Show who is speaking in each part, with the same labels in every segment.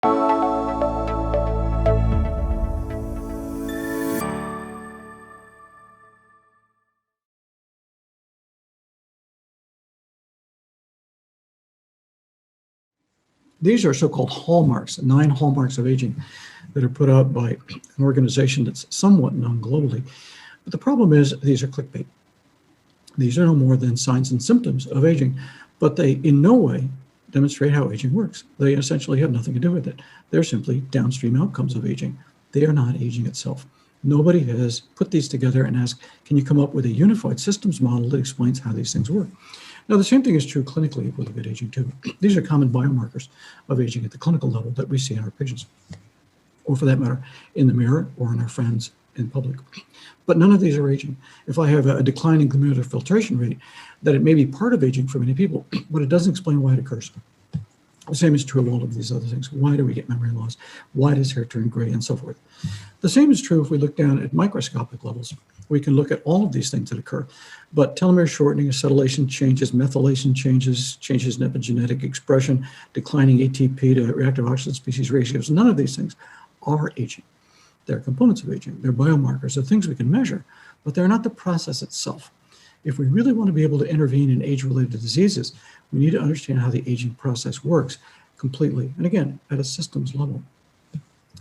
Speaker 1: These are so-called hallmarks, 9 hallmarks of aging that are put out by an organization that's somewhat known globally. But the problem is these are clickbait. These are no more than signs and symptoms of aging, but they in no way demonstrate how aging works. They essentially have nothing to do with it. They're simply downstream outcomes of aging. They are not aging itself. Nobody has put these together and asked, can you come up with a unified systems model that explains how these things work? Now, the same thing is true clinically if we look at aging too. These are common biomarkers of aging at the clinical level that we see in our patients, or for that matter, in the mirror or in our friends in public. But none of these are aging. If I have a declining glomerular filtration rate, that it may be part of aging for many people, but it doesn't explain why it occurs. The same is true of all of these other things. Why do we get memory loss? Why does hair turn gray and so forth? The same is true if we look down at microscopic levels. We can look at all of these things that occur, but telomere shortening, acetylation changes, methylation changes, changes in epigenetic expression, declining ATP to reactive oxygen species ratios, none of these things are aging. They're components of aging. They're biomarkers. They're things we can measure, but they're not the process itself. If we really want to be able to intervene in age-related diseases, we need to understand how the aging process works completely, and again, at a systems level.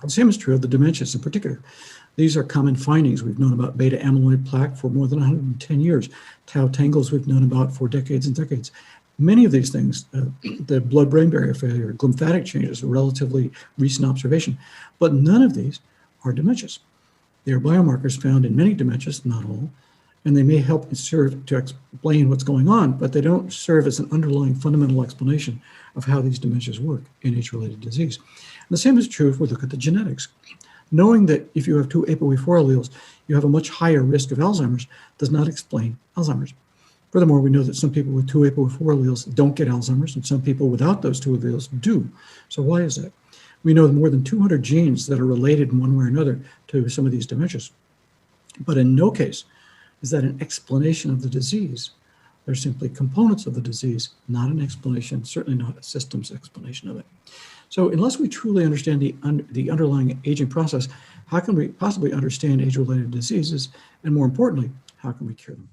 Speaker 1: The same is true of the dementias in particular. These are common findings. We've known about beta amyloid plaque for more than 110 years. Tau tangles we've known about for decades and decades. Many of these things, the blood-brain barrier failure, glymphatic changes, a relatively recent observation, but none of these are dementias. They are biomarkers found in many dementias, not all, and they may help serve to explain what's going on, but they don't serve as an underlying fundamental explanation of how these dementias work in age-related disease. And the same is true if we look at the genetics. Knowing that if you have 2 ApoE4 alleles, you have a much higher risk of Alzheimer's does not explain Alzheimer's. Furthermore, we know that some people with 2 ApoE4 alleles don't get Alzheimer's, and some people without those 2 alleles do. So why is that? We know more than 200 genes that are related in one way or another to some of these dementias. But in no case is that an explanation of the disease. They're simply components of the disease, not an explanation, certainly not a systems explanation of it. So unless we truly understand the underlying aging process, how can we possibly understand age-related diseases? And more importantly, how can we cure them?